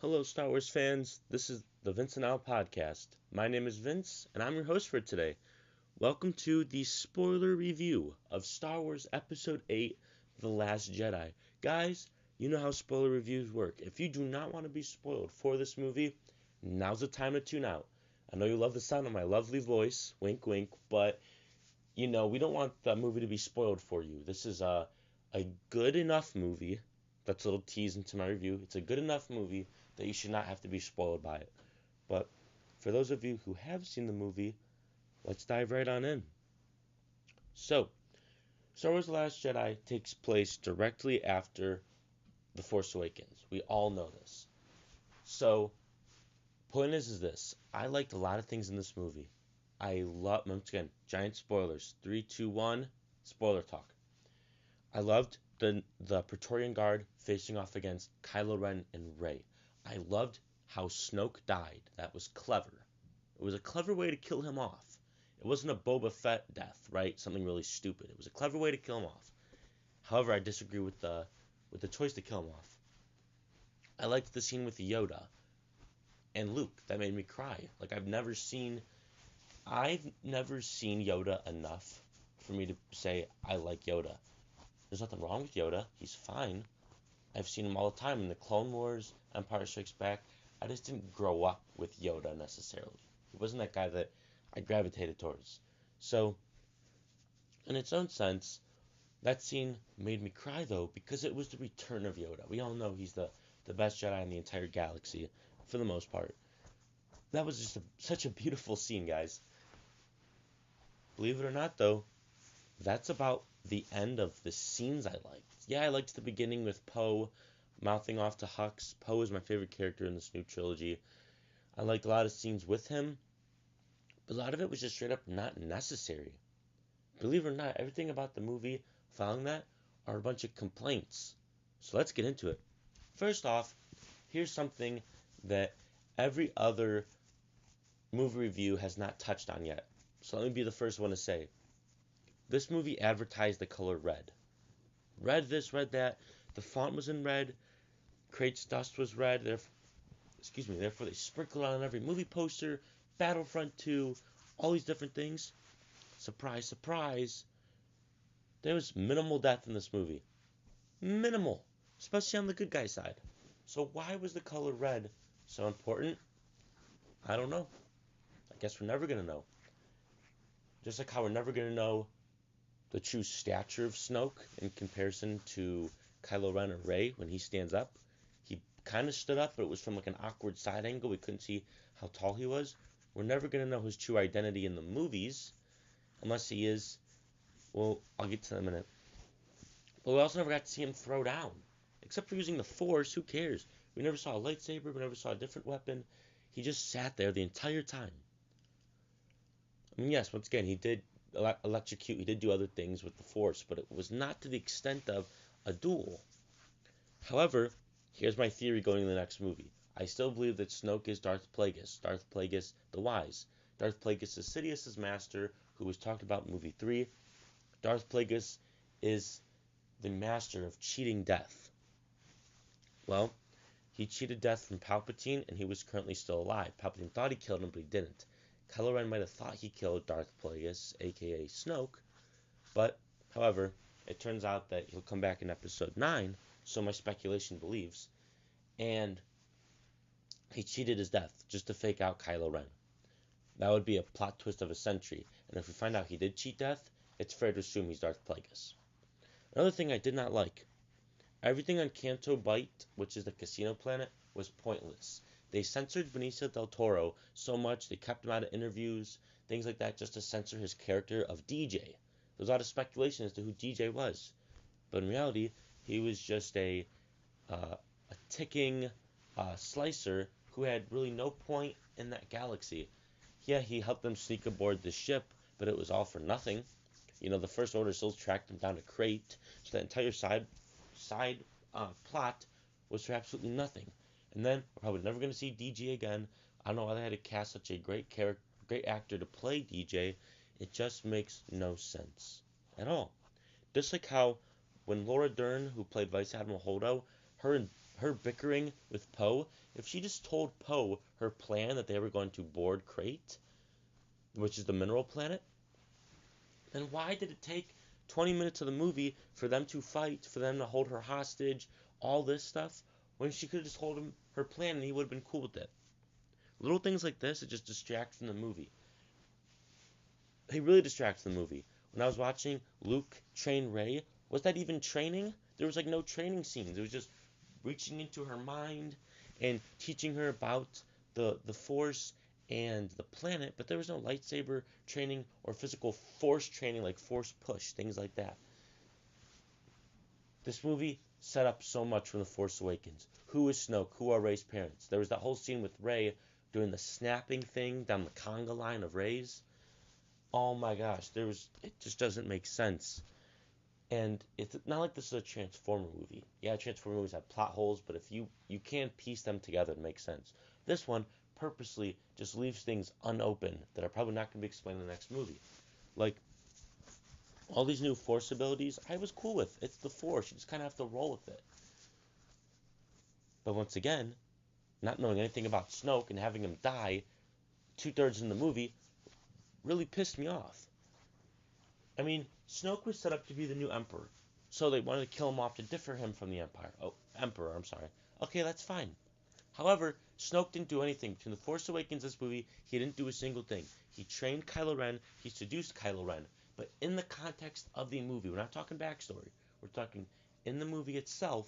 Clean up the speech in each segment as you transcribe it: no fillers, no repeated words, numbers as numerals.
Hello, Star Wars fans. This is the Vince and Al podcast. My name is Vince, and I'm your host for today. Welcome to the spoiler review of Star Wars Episode VIII, The Last Jedi. Guys, you know how spoiler reviews work. If you do not want to be spoiled for this movie, now's the time to tune out. I know you love the sound of my lovely voice, wink wink, but we don't want the movie to be spoiled for you. This is a good enough movie. That's a little tease into my review. It's a good enough movie that you should not have to be spoiled by it. But for those of you who have seen the movie, let's dive right on in. So, Star Wars The Last Jedi takes place directly after The Force Awakens. We all know this. So, point is this. I liked a lot of things in this movie. Once again, giant spoilers. 3, 2, 1, spoiler talk. I loved the Praetorian Guard facing off against Kylo Ren and Rey. I loved how Snoke died. That was clever. It was a clever way to kill him off. It wasn't a Boba Fett death, right? Something really stupid. It was a clever way to kill him off. However, I disagree with the choice to kill him off. I liked the scene with Yoda and Luke. That made me cry. I've never seen Yoda enough for me to say I like Yoda. There's nothing wrong with Yoda. He's fine. I've seen him all the time in the Clone Wars, Empire Strikes Back. I just didn't grow up with Yoda necessarily. He wasn't that guy that I gravitated towards. So, in its own sense, that scene made me cry though, because it was the return of Yoda. We all know he's the best Jedi in the entire galaxy, for the most part. That was just such a beautiful scene, guys. Believe it or not though, that's about the end of the scenes I liked. Yeah, I liked the beginning with Poe mouthing off to Hux. Poe is my favorite character in this new trilogy. I liked a lot of scenes with him, but a lot of it was just straight up not necessary. Believe it or not, everything about the movie following that are a bunch of complaints. So let's get into it. First off, here's something that every other movie review has not touched on yet. So let me be the first one to say, this movie advertised the color red. Red this, red that. The font was in red. Crate's dust was red. Therefore they sprinkled on every movie poster. Battlefront 2. All these different things. Surprise, surprise. There was minimal death in this movie. Minimal. Especially on the good guy side. So why was the color red so important? I don't know. I guess we're never going to know. Just like how we're never going to know the true stature of Snoke in comparison to Kylo Ren or Rey when he stands up. He kind of stood up, but it was from an awkward side angle. We couldn't see how tall he was. We're never going to know his true identity in the movies, unless he is, well, I'll get to that in a minute. But we also never got to see him throw down. Except for using the Force, who cares? We never saw a lightsaber, we never saw a different weapon. He just sat there the entire time. I mean, yes, once again, he did electrocute, he did do other things with the Force, but it was not to the extent of a duel. However, here's my theory going into the next movie. I still believe that Snoke is Darth Plagueis the Wise. Darth Plagueis is Sidious's master, who was talked about in movie 3. Darth Plagueis is the master of cheating death. Well, he cheated death from Palpatine, and he was currently still alive. Palpatine thought he killed him, but he didn't. Kylo Ren might have thought he killed Darth Plagueis, aka Snoke, but, however, it turns out that he'll come back in Episode 9, so my speculation believes, and he cheated his death just to fake out Kylo Ren. That would be a plot twist of a century, and if we find out he did cheat death, it's fair to assume he's Darth Plagueis. Another thing I did not like, everything on Canto Bight, which is the casino planet, was pointless. They censored Benicio del Toro so much, they kept him out of interviews, things like that, just to censor his character of DJ. There was a lot of speculation as to who DJ was. But in reality, he was just a ticking slicer who had really no point in that galaxy. Yeah, he helped them sneak aboard the ship, but it was all for nothing. The First Order still tracked him down to Crate, so that entire side plot was for absolutely nothing. And then we're probably never going to see DJ again. I don't know why they had to cast such a great actor to play DJ. It just makes no sense at all. Just like how when Laura Dern, who played Vice Admiral Holdo, her her bickering with Poe, if she just told Poe her plan that they were going to board Crate, which is the mineral planet, then why did it take 20 minutes of the movie for them to fight, for them to hold her hostage, all this stuff, when she could have just told him her plan and he would have been cool with it? Little things like this, it just distracts from the movie. They really distracts from the movie. When I was watching Luke train Rey, was that even training? There was like no training scenes. It was just reaching into her mind and teaching her about the Force and the planet, but there was no lightsaber training or physical Force training like Force push, things like that. This movie set up so much from The Force Awakens. Who is Snoke? Who are Rey's parents? There was that whole scene with Rey doing the snapping thing down the conga line of Rey's. Oh my gosh, it just doesn't make sense. And it's not like this is a Transformer movie. Yeah, Transformer movies have plot holes, but if you can't piece them together to make sense. This one purposely just leaves things unopened that are probably not going to be explained in the next movie. Like, all these new Force abilities, I was cool with. It's the Force. You just kind of have to roll with it. But once again, not knowing anything about Snoke and having him die 2/3 in the movie really pissed me off. I mean, Snoke was set up to be the new Emperor, so they wanted to kill him off to differ him from the Emperor, I'm sorry. Okay, that's fine. However, Snoke didn't do anything. Between The Force Awakens and this movie, he didn't do a single thing. He trained Kylo Ren, he seduced Kylo Ren, but in the context of the movie, we're not talking backstory, we're talking in the movie itself,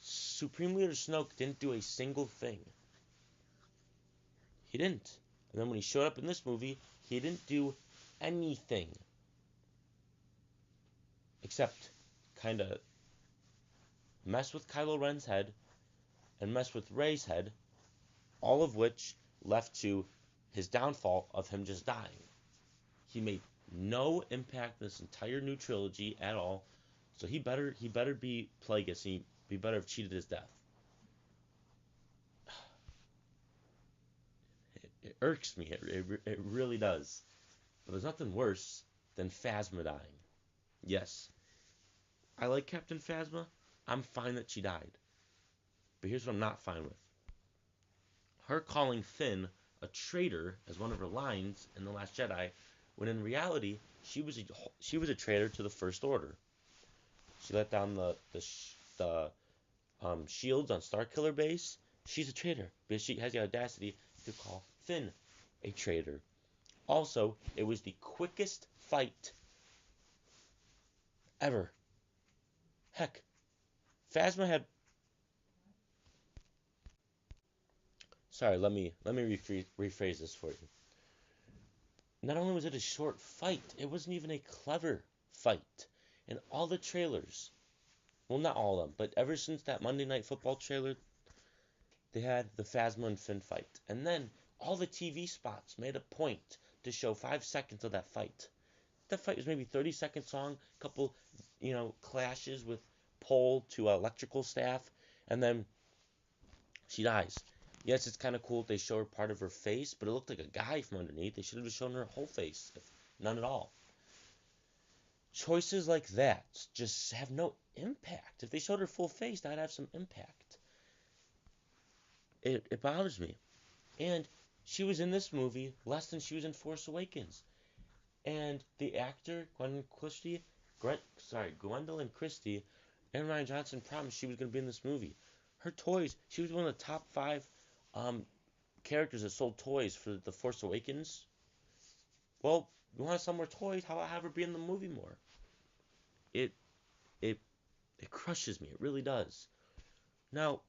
Supreme Leader Snoke didn't do a single thing. He didn't. And then when he showed up in this movie, he didn't do anything except kind of mess with Kylo Ren's head and mess with Rey's head, all of which left to his downfall of him just dying. He made no impact in this entire new trilogy at all, so he better be Plagueis. He better have cheated his death. It irks me. It really does. But there's nothing worse than Phasma dying. Yes, I like Captain Phasma. I'm fine that she died. But here's what I'm not fine with. Her calling Finn a traitor as one of her lines in The Last Jedi, when in reality, she was a traitor to the First Order. She let down the shields on Starkiller Base. She's a traitor because she has the audacity to call Finn a traitor. Also, it was the quickest fight ever. Heck, Phasma had. Sorry, let me rephrase this for you. Not only was it a short fight, it wasn't even a clever fight. In all the trailers, well, not all of them, but ever since that Monday Night Football trailer, they had the Phasma and Finn fight. And then all the TV spots made a point to show 5 seconds of that fight. That fight was maybe 30 seconds long, a couple, clashes with pole to electrical staff, and then she dies. Yes, it's kind of cool if they show her part of her face, but it looked like a guy from underneath. They should have just shown her whole face, if none at all. Choices like that just have no impact. If they showed her full face, that'd have some impact. It bothers me. And she was in this movie less than she was in Force Awakens. And the actor, Gwendolyn Christie, and Rian Johnson promised she was going to be in this movie. Her toys, she was one of the top 5 characters that sold toys for The Force Awakens. Well, you want to sell more toys? How about have her be in the movie more? It crushes me. It really does. Now,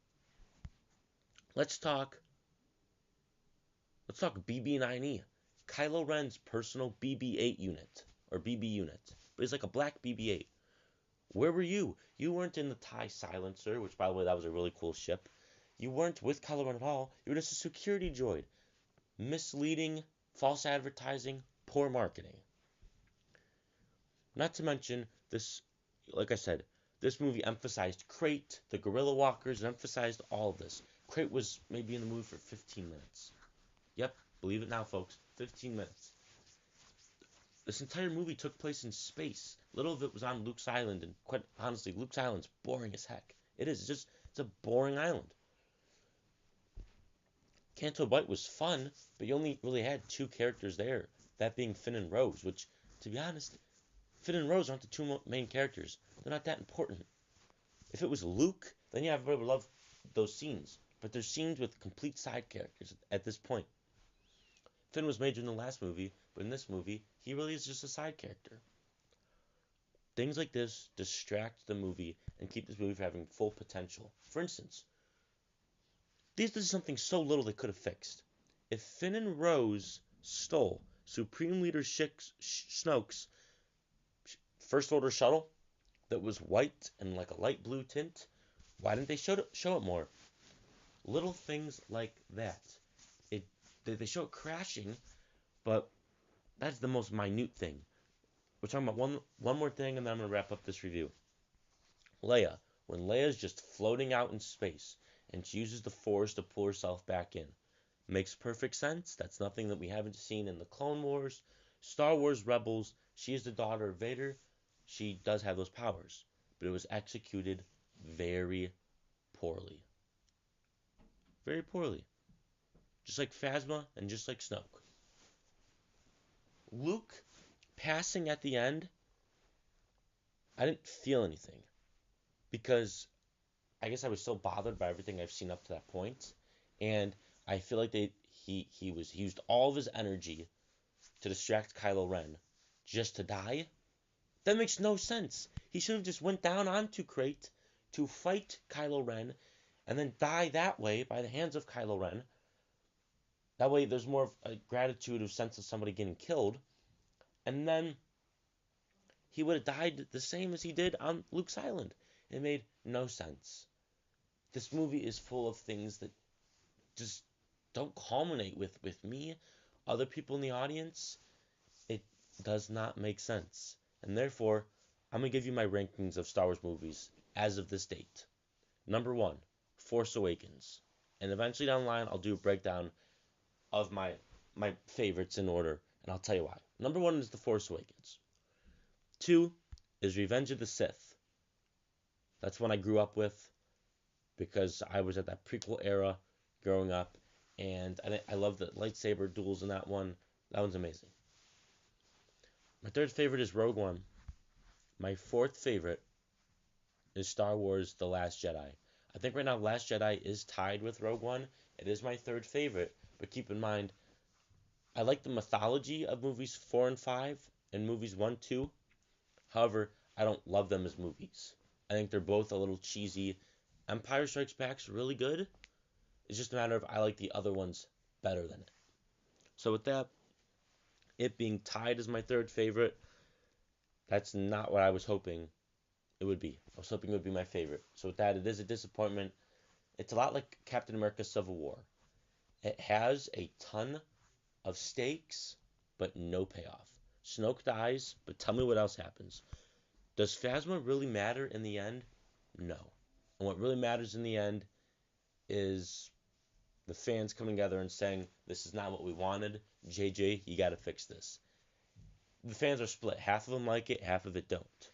let's talk BB-9E. Kylo Ren's personal BB-8 unit, or BB unit. But it's like a black BB-8. Where were you? You weren't in the TIE Silencer, which, by the way, that was a really cool ship. You weren't with Kylo Ren at all. You were just a security droid. Misleading, false advertising, poor marketing. Not to mention, this, like I said, this movie emphasized Crate, the Guerrilla Walkers, and emphasized all of this. Crate was maybe in the movie for 15 minutes. Yep, believe it now, folks. 15 minutes. This entire movie took place in space. Little of it was on Luke's island, and quite honestly, Luke's island's boring as heck. It is. It's a boring island. Canto Bight was fun, but you only really had two characters there, that being Finn and Rose, which, to be honest, Finn and Rose aren't the two main characters. They're not that important. If it was Luke, then yeah, everybody would love those scenes. But there's scenes with complete side characters at this point. Finn was major in the last movie, but in this movie, he really is just a side character. Things like this distract the movie and keep this movie from having full potential. For instance, this is something so little they could have fixed. If Finn and Rose stole Supreme Leader Snoke's First Order shuttle that was white and like a light blue tint, why didn't they show it more? Little things like that. They show it crashing, but that's the most minute thing. We're talking about one more thing, and then I'm going to wrap up this review. Leia. When Leia's just floating out in space, and she uses the Force to pull herself back in. Makes perfect sense. That's nothing that we haven't seen in the Clone Wars. Star Wars Rebels, she is the daughter of Vader. She does have those powers. But it was executed very poorly. Very poorly. Just like Phasma and just like Snoke. Luke passing at the end, I didn't feel anything. Because I guess I was so bothered by everything I've seen up to that point. And I feel like he used all of his energy to distract Kylo Ren just to die. That makes no sense. He should have just went down onto Crate to fight Kylo Ren and then die that way by the hands of Kylo Ren. That way there's more of a gratitude of sense of somebody getting killed. And then he would have died the same as he did on Luke's island. It made no sense. This movie is full of things that just don't culminate with me, other people in the audience. It does not make sense. And therefore, I'm going to give you my rankings of Star Wars movies as of this date. Number 1, Force Awakens. And eventually down the line, I'll do a breakdown of my favorites in order, and I'll tell you why. Number 1 is The Force Awakens. 2 is Revenge of the Sith. That's one I grew up with because I was at that prequel era growing up, and I love the lightsaber duels in that one. That one's amazing. My third favorite is Rogue One. My fourth favorite is Star Wars The Last Jedi. I think right now Last Jedi is tied with Rogue One. It is my third favorite, but keep in mind, I like the mythology of movies 4 and 5 and movies 1, 2. However, I don't love them as movies. I think they're both a little cheesy. Empire Strikes Back's really good. It's just a matter of I like the other ones better than it. So with that, it being tied as my third favorite, that's not what I was hoping it would be. I was hoping it would be my favorite. So with that, it is a disappointment. It's a lot like Captain America Civil War. It has a ton of stakes, but no payoff. Snoke dies, but tell me what else happens. Does Phasma really matter in the end? No. And what really matters in the end is the fans coming together and saying, this is not what we wanted. JJ, you got to fix this. The fans are split. Half of them like it, half of it don't.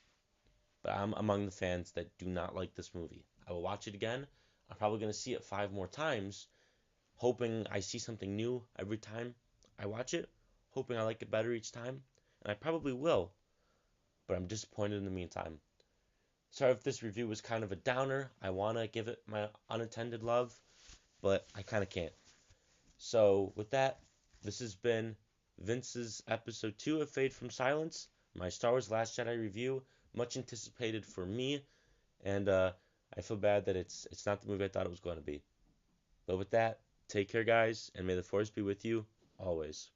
But I'm among the fans that do not like this movie. I will watch it again. I'm probably going to see it 5 more times, hoping I see something new every time I watch it, hoping I like it better each time. And I probably will, but I'm disappointed in the meantime. Sorry if this review was kind of a downer. I want to give it my unintended love, but I kind of can't. So with that, this has been Vince's episode 2 of Fade from Silence, my Star Wars Last Jedi review, much anticipated for me, and I feel bad that it's not the movie I thought it was going to be. But with that, take care, guys, and may the Force be with you always.